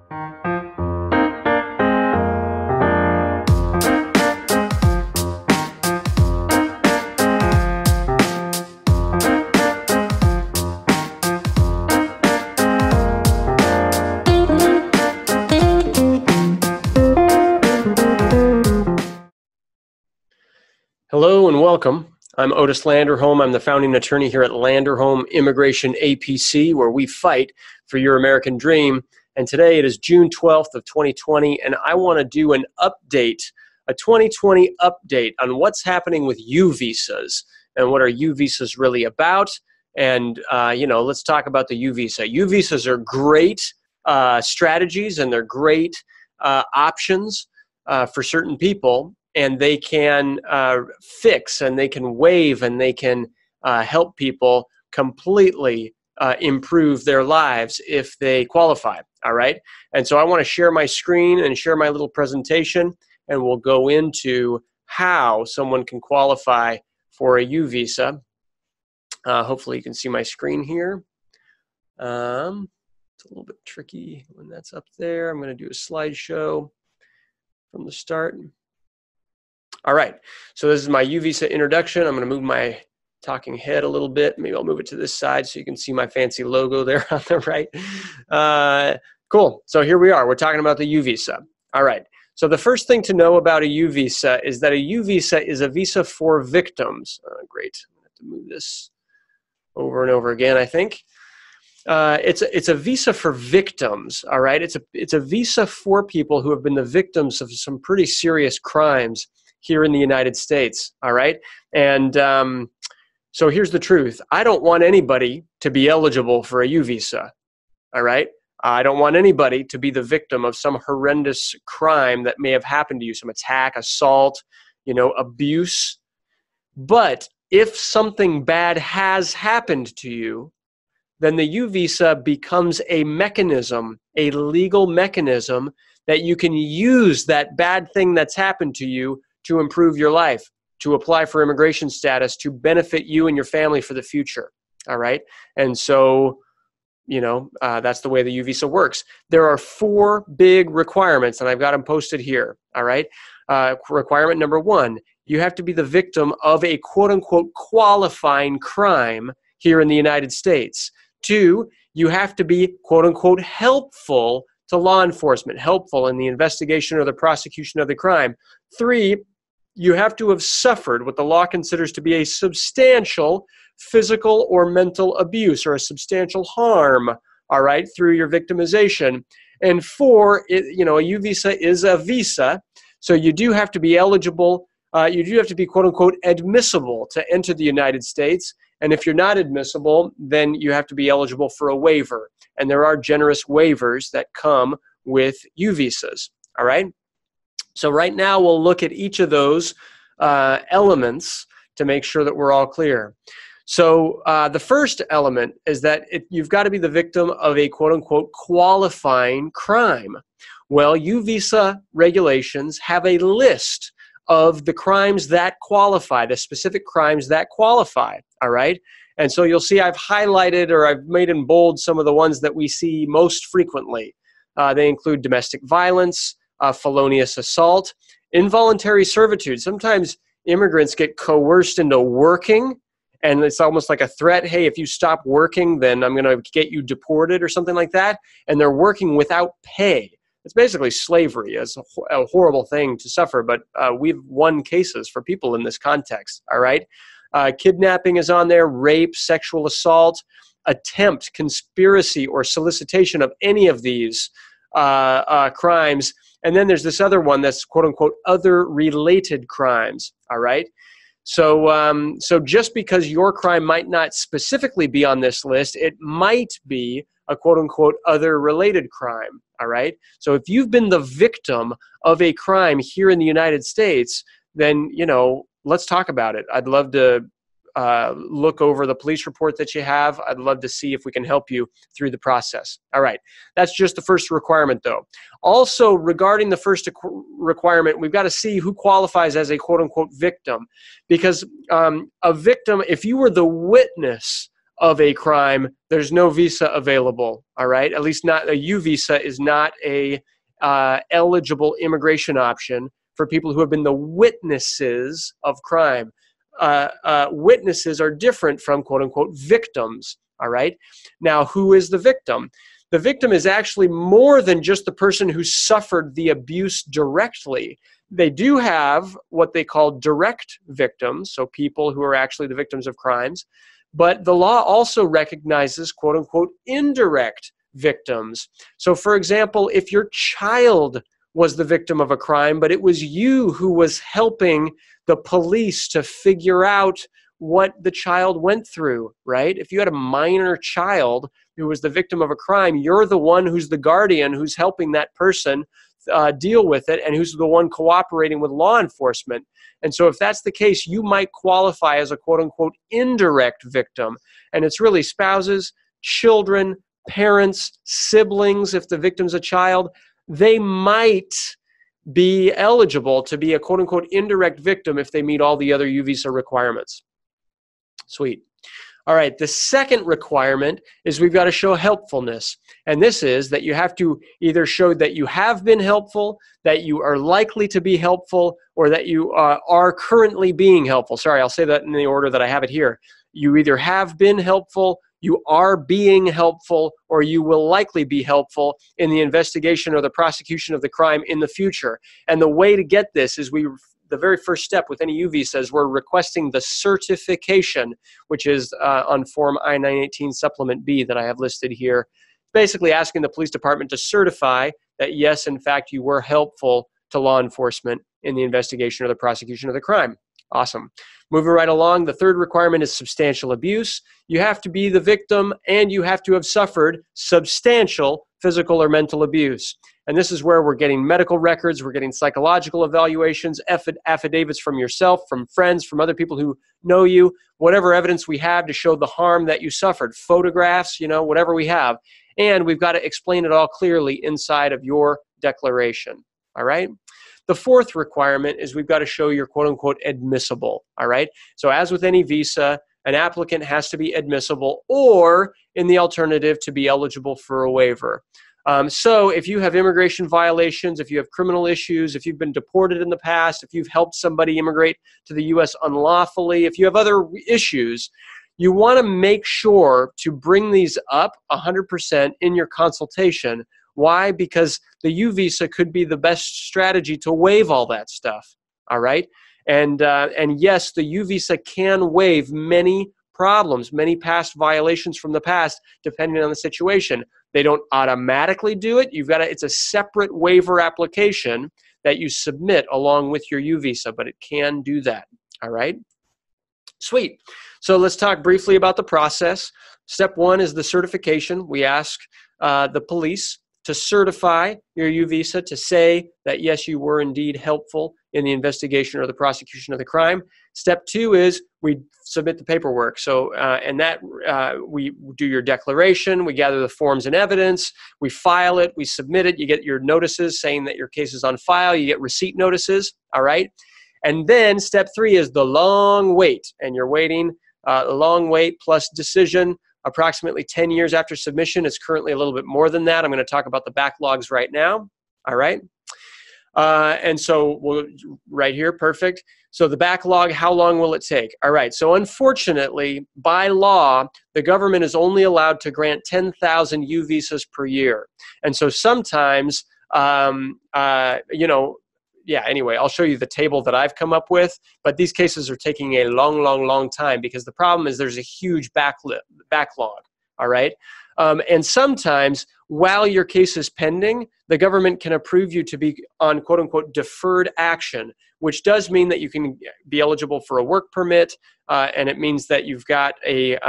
Hello and welcome. I'm Otis Landerholm. I'm the founding attorney here at Landerholm Immigration, A.P.C, where we fight for your American dream. And today it is June 12th of 2020, and I want to do an update, a 2020 update on what's happening with UVisas and what are UVisas really about. And, let's talk about the UVisa. UVisas are great strategies, and they're great options for certain people. And they can fix, and they can waive, and they can help people completely improve their lives if they qualify, all right? And so I want to share my screen and share my little presentation, and we'll go into how someone can qualify for a U-Visa. Hopefully you can see my screen here. It's a little bit tricky when that's up there. I'm going to do a slideshow from the start. All right, so this is my UVisa introduction. I'm going to move my talking head a little bit. Maybe I'll move it to this side so you can see my fancy logo there on the right. Cool, so here we are. We're talking about the UVisa. All right, so the first thing to know about a UVisa is that a UVisa is a visa for victims. Great, I'm going to have to move this over and over again, I think. It's a visa for victims, all right? It's a visa for people who have been the victims of some pretty serious crimes here in the United States, all right? And so here's the truth. I don't want anybody to be eligible for a U-Visa, all right? I don't want anybody to be the victim of some horrendous crime that may have happened to you, some attack, assault, abuse. But if something bad has happened to you, then the U-Visa becomes a mechanism, a legal mechanism that you can use that bad thing that's happened to you to improve your life, to apply for immigration status, to benefit you and your family for the future, all right? And so, that's the way the U-Visa works. There are 4 big requirements, and I've got them posted here, all right? Requirement number 1, you have to be the victim of a quote-unquote qualifying crime here in the United States. 2, you have to be quote-unquote helpful to law enforcement, helpful in the investigation or the prosecution of the crime. 3, you have to have suffered what the law considers to be a substantial physical or mental abuse or a substantial harm, all right, through your victimization. And 4, a U-Visa is a visa, so you do have to be eligible, you do have to be quote-unquote admissible to enter the United States. And if you're not admissible, then you have to be eligible for a waiver. And there are generous waivers that come with U-Visas, all right? So right now we'll look at each of those elements to make sure that we're all clear. So the first element is that you've got to be the victim of a quote-unquote qualifying crime. Well, U-Visa regulations have a list of the crimes that qualify, the specific crimes that qualify, all right? And so you'll see I've highlighted or I've made in bold some of the ones that we see most frequently. They include domestic violence, felonious assault, involuntary servitude. Sometimes immigrants get coerced into working, and it's almost like a threat. Hey, if you stop working, then I'm going to get you deported or something like that. And they're working without pay. It's basically slavery. It's a horrible thing to suffer, but we've won cases for people in this context, all right? Kidnapping is on there, rape, sexual assault, attempt, conspiracy, or solicitation of any of these crimes. And then there's this other one that's quote-unquote other related crimes, all right? So, so just because your crime might not specifically be on this list, it might be a quote-unquote other related crime, all right? So if you've been the victim of a crime here in the United States, then, let's talk about it. I'd love to look over the police report that you have. I'd love to see if we can help you through the process. All right, that's just the first requirement though. Also, regarding the first requirement, we've got to see who qualifies as a quote-unquote victim. Because a victim, if you were the witness of a crime, there's no visa available, all right? At least not a U visa is not a eligible immigration option for people who have been the witnesses of crime. Witnesses are different from quote unquote victims, all right? Now, who is the victim? The victim is actually more than just the person who suffered the abuse directly. They do have what they call direct victims, so people who are actually the victims of crimes, but the law also recognizes quote unquote indirect victims. So for example, if your child was the victim of a crime, but it was you who was helping the police to figure out what the child went through, right? If you had a minor child who was the victim of a crime, you're the one who's the guardian who's helping that person deal with it and who's the one cooperating with law enforcement. And so if that's the case, you might qualify as a quote-unquote indirect victim. And it's really spouses, children, parents, siblings. If the victim's a child, they might be eligible to be a quote-unquote indirect victim if they meet all the other U visa requirements. Sweet. All right, the second requirement is we've got to show helpfulness. And this is that you have to either show that you have been helpful, that you are likely to be helpful, or that you are currently being helpful. Sorry, I'll say that in the order that I have it here. You either have been helpful, you are being helpful, or you will likely be helpful in the investigation or the prosecution of the crime in the future. And the way to get this is the very first step with any U visa is we're requesting the certification, which is on Form I-918 Supplement B that I have listed here. Basically asking the police department to certify that, yes, in fact, you were helpful to law enforcement in the investigation or the prosecution of the crime. Awesome. Moving right along, the third requirement is substantial abuse. You have to be the victim and you have to have suffered substantial physical or mental abuse. And this is where we're getting medical records, we're getting psychological evaluations, affidavits from yourself, from friends, from other people who know you, whatever evidence we have to show the harm that you suffered, photographs, whatever we have. And we've got to explain it all clearly inside of your declaration, all right? The fourth requirement is we've got to show you're quote-unquote admissible, all right? So as with any visa, an applicant has to be admissible or, in the alternative, to be eligible for a waiver. So if you have immigration violations, if you have criminal issues, if you've been deported in the past, if you've helped somebody immigrate to the U.S. unlawfully, if you have other issues, you want to make sure to bring these up 100% in your consultation. Why? Because the U visa could be the best strategy to waive all that stuff, all right? And yes, the U visa can waive many problems, many past violations from the past, depending on the situation. They don't automatically do it. It's a separate waiver application that you submit along with your U visa, but it can do that, all right? Sweet. So let's talk briefly about the process. Step one is the certification. We ask the police to certify your U visa to say that, yes, you were indeed helpful in the investigation or the prosecution of the crime. Step two is we submit the paperwork. So, we do your declaration, we gather the forms and evidence, we file it, we submit it, you get your notices saying that your case is on file, you get receipt notices, all right? And then step three is the long wait, and you're waiting, a long wait plus decision, approximately 10 years after submission. It's currently a little bit more than that. I'm going to talk about the backlogs right now. All right. And so right here, perfect. So the backlog, how long will it take? All right. So unfortunately, by law, the government is only allowed to grant 10,000 U visas per year. And so sometimes, anyway, I'll show you the table that I've come up with, but these cases are taking a long time because the problem is there's a huge backlog, all right? And sometimes while your case is pending, the government can approve you to be on quote-unquote deferred action, which does mean that you can be eligible for a work permit, and it means that you've got a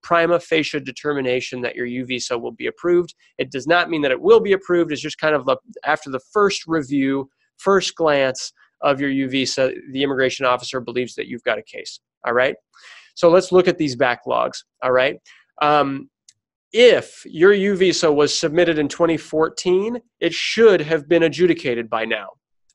prima facie determination that your U visa will be approved. It does not mean that it will be approved. It's just kind of after the first review, first glance of your U visa, the immigration officer believes that you've got a case, all right? So let's look at these backlogs, all right? If your U visa was submitted in 2014, it should have been adjudicated by now,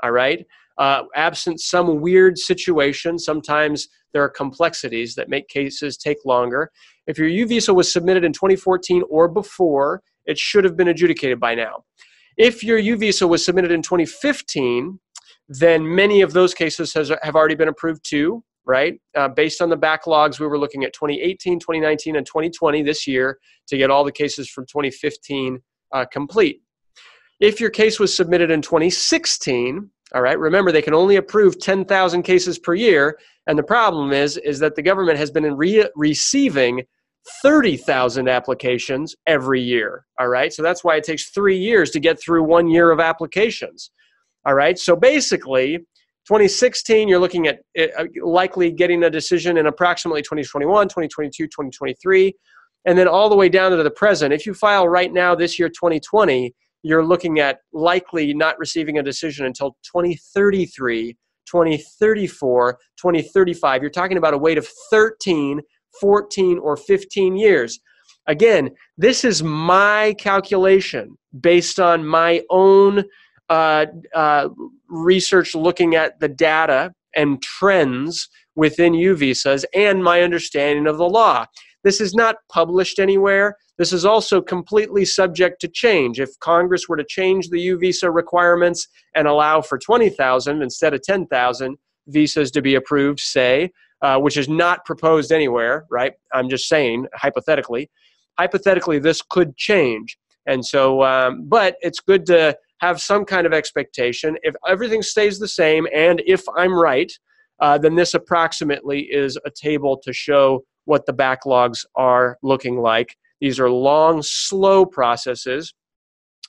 all right? Absent some weird situation, sometimes there are complexities that make cases take longer. If your U visa was submitted in 2014 or before, it should have been adjudicated by now. If your U visa was submitted in 2015, then many of those cases have already been approved too, right? Based on the backlogs, we were looking at 2018, 2019, and 2020 this year to get all the cases from 2015 complete. If your case was submitted in 2016, all right, remember they can only approve 10,000 cases per year, and the problem is that the government has been receiving 30,000 applications every year, all right? So that's why it takes 3 years to get through 1 year of applications, all right? So basically, 2016, you're looking at likely getting a decision in approximately 2021, 2022, 2023, and then all the way down to the present. If you file right now this year, 2020, you're looking at likely not receiving a decision until 2033, 2034, 2035. You're talking about a wait of 13, 14, or 15 years. Again, this is my calculation based on my own research looking at the data and trends within U visas and my understanding of the law. This is not published anywhere. This is also completely subject to change. If Congress were to change the U visa requirements and allow for 20,000 instead of 10,000 visas to be approved, say, which is not proposed anywhere, right? I'm just saying, hypothetically. Hypothetically, this could change. And so, but it's good to have some kind of expectation. If everything stays the same, and if I'm right, then this approximately is a table to show what the backlogs are looking like. These are long, slow processes,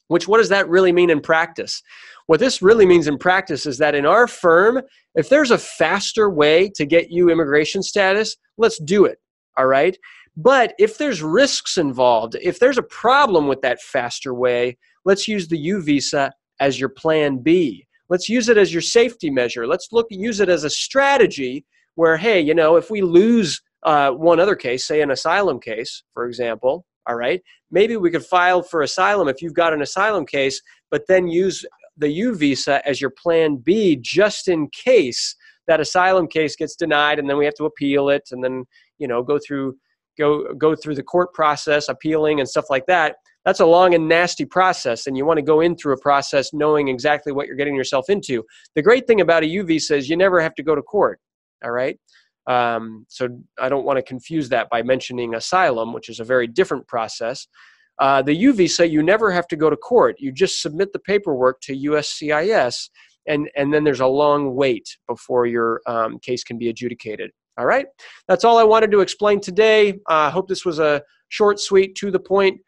which what does that really mean in practice? What this really means in practice is that in our firm, if there's a faster way to get you immigration status, let's do it, all right? But if there's risks involved, if there's a problem with that faster way, let's use the U visa as your plan B. Let's use it as your safety measure. Let's use it as a strategy where, hey, you know, if we lose one other case, say an asylum case, for example, all right, maybe we could file for asylum if you've got an asylum case, but then use the U visa as your plan B just in case that asylum case gets denied, and then we have to appeal it, and then, you know, go through the court process, appealing and stuff like that. That's a long and nasty process, and you want to go in through a process knowing exactly what you're getting yourself into. The great thing about a U visa is you never have to go to court, all right? So I don't want to confuse that by mentioning asylum, which is a very different process. The U visa, you never have to go to court. You just submit the paperwork to USCIS, and then there's a long wait before your case can be adjudicated. All right, that's all I wanted to explain today. I hope this was a short, sweet, to the point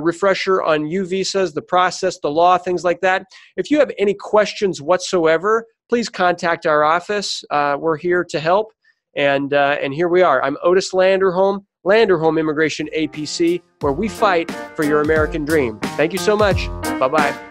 refresher on U visas, the process, the law, things like that. If you have any questions whatsoever, please contact our office. We're here to help. And here we are. I'm Otis Landerholm, Landerholm Immigration A.P.C, where we fight for your American dream. Thank you so much. Bye-bye.